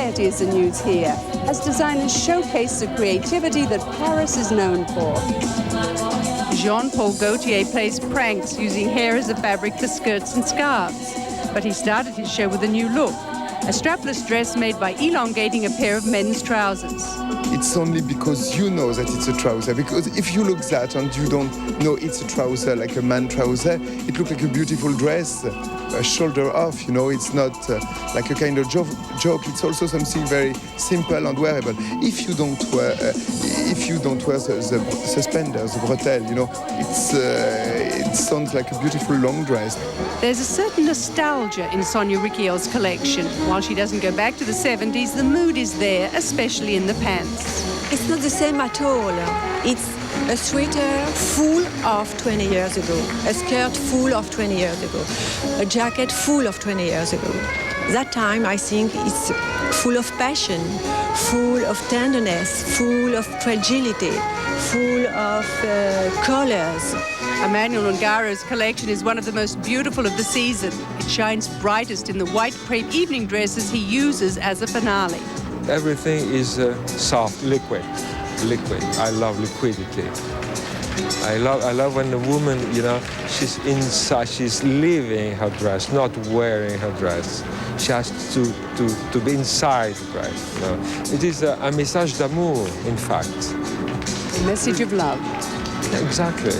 variety is the news here, as designers showcase the creativity that Paris is known for. Jean-Paul Gaultier plays pranks using hair as a fabric for skirts and scarves. But he started his show with a new look, a strapless dress made by elongating a pair of men's trousers. It's only because you know that it's a trouser, because if you look that and you don't know it's a trouser, like a man trouser, it looks like a beautiful dress, a shoulder off, you know, it's not like a kind of joke, it's also something very simple and wearable. If you don't wear the suspenders, the bretelles, you know, it sounds like a beautiful long dress. There's a certain nostalgia in Sonia Rykiel's collection. While she doesn't go back to the 70s, the mood is there, especially in the pants. It's not the same at all. It's a sweater full of 20 years ago, a skirt full of 20 years ago, a jacket full of 20 years ago. That time, I think, it's full of passion, full of tenderness, full of fragility, full of colors. Immanuel Gareth's collection is one of the most beautiful of the season. It shines brightest in the white crepe evening dresses he uses as a finale. Everything is soft, liquid. I love liquidity. I love when the woman, you know, she's inside, she's living her dress, not wearing her dress. She has to be inside the dress. You know? It is a message d'amour, in fact. A message of love. Exactly.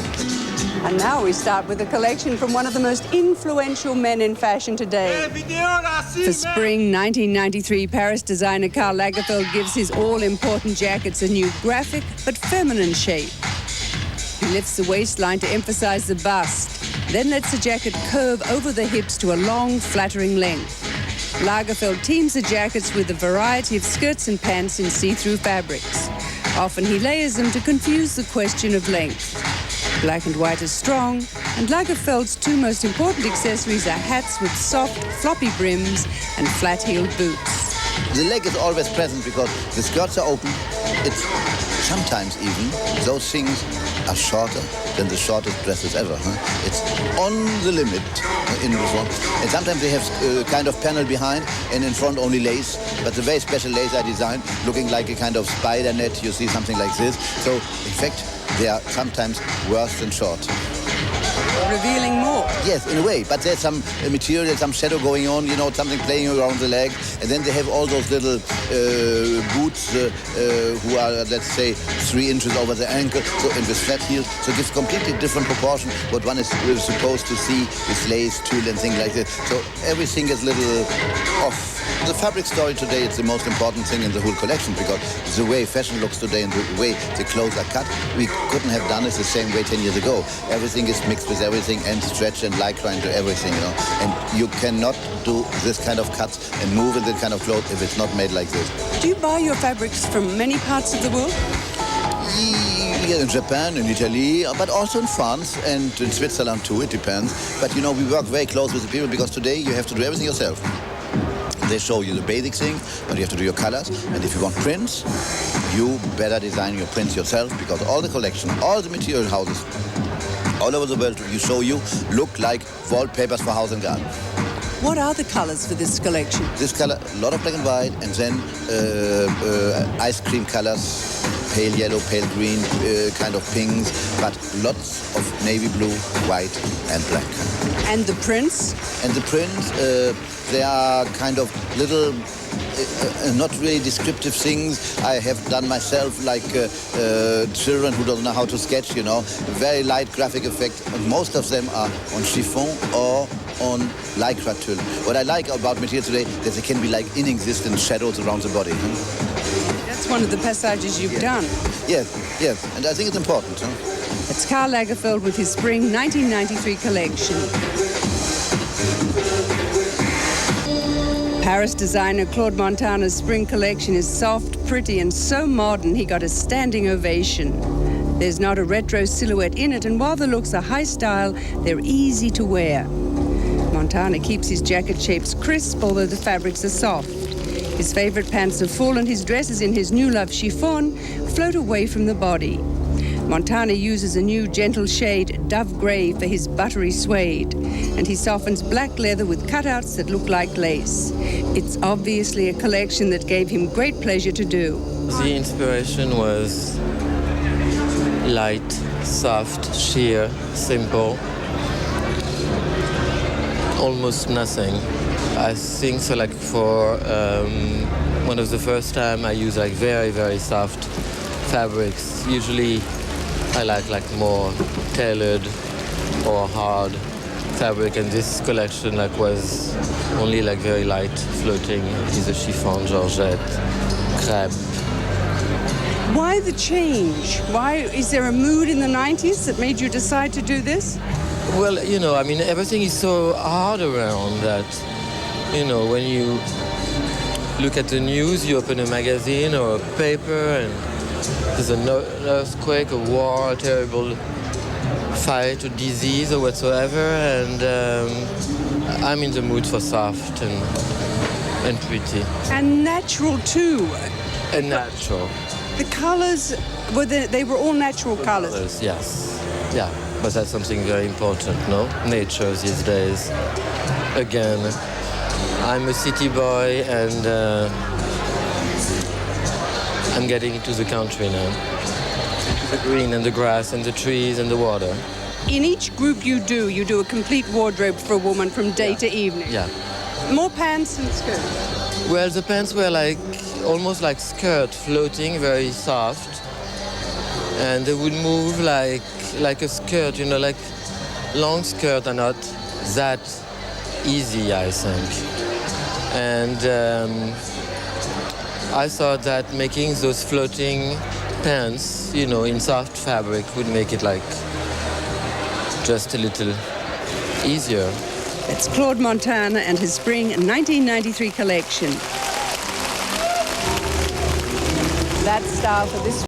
And now we start with a collection from one of the most influential men in fashion today. For spring 1993, Paris designer Karl Lagerfeld gives his all-important jackets a new graphic but feminine shape. He lifts the waistline to emphasize the bust, then lets the jacket curve over the hips to a long, flattering length. Lagerfeld teams the jackets with a variety of skirts and pants in see-through fabrics. Often he layers them to confuse the question of length. Black and white is strong, and Lagerfeld's two most important accessories are hats with soft, floppy brims and flat-heeled boots. The leg is always present because the skirts are open. It's sometimes even, those things are shorter than the shortest dresses ever. It's on the limit in the front. And sometimes they have a kind of panel behind and in front only lace. But the very special lace I designed, looking like a kind of spider net, you see something like this. So, in fact, they are sometimes worse than short. Revealing more. Yes, in a way, but there's some material, some shadow going on, you know, something playing around the leg. And then they have all those little boots who are, let's say, 3 inches over the ankle, so in with flat heels. So it gives completely different proportion what one is supposed to see with lace, tulle and things like that. So everything is a little off. The fabric story today is the most important thing in the whole collection because the way fashion looks today and the way the clothes are cut, we couldn't have done it the same way 10 years ago. Everything is mixed with everything and stretch and lycra into everything, you know. And you cannot do this kind of cuts and move in this kind of clothes if it's not made like this. Do you buy your fabrics from many parts of the world? Yeah, in Japan, in Italy, but also in France and in Switzerland too, it depends. But you know, we work very close with the people because today you have to do everything yourself. They show you the basic thing, but you have to do your colors. And if you want prints, you better design your prints yourself because all the collection, all the material houses, all over the world, look like wallpapers for house and garden. What are the colors for this collection? This color, a lot of black and white, and then ice cream colors, pale yellow, pale green, kind of pinks, but lots of navy blue, white and black. And the prints? And the prints, they are kind of little, not really descriptive things I have done myself, like children who don't know how to sketch, you know. Very light graphic effect, and most of them are on chiffon or on lycra tulle. What I like about material today is that there can be like inexistent shadows around the body. That's one of the passages you've done. Yes, yes, and I think it's important. It's Karl Lagerfeld with his spring 1993 collection. Paris designer Claude Montana's spring collection is soft, pretty, and so modern he got a standing ovation. There's not a retro silhouette in it, and while the looks are high style, they're easy to wear. Montana keeps his jacket shapes crisp, although the fabrics are soft. His favorite pants are full, and his dresses in his new love chiffon float away from the body. Montana uses a new gentle shade, dove grey, for his buttery suede, and he softens black leather with cutouts that look like lace. It's obviously a collection that gave him great pleasure to do. The inspiration was light, soft, sheer, simple, almost nothing. I think so, like for one of the first time I use like very, very soft fabrics. Usually I like more tailored or hard fabric, and this collection like was only like very light, floating, either chiffon, georgette, crepe. Why the change? Why is there a mood in the 90s that made you decide to do this? Well, you know, I mean, everything is so hard around that, you know, when you look at the news, you open a magazine or a paper and there's an earthquake, a war, a terrible fight or disease or whatsoever, and I'm in the mood for soft and pretty. And natural too. And natural. The colors, they were all natural colors. Yes, yeah, but that's something very important, no? Nature these days. Again, I'm a city boy and I'm getting into the country now. Into the green and the grass and the trees and the water. In each group you do a complete wardrobe for a woman from day to evening. Yeah. More pants and skirts. Well, the pants were like almost like skirt, floating, very soft, and they would move like a skirt, you know, like long skirt are not that easy, I think. And I thought that making those floating pants, you know, in soft fabric would make it like just a little easier. It's Claude Montana and his spring 1993 collection. That style for this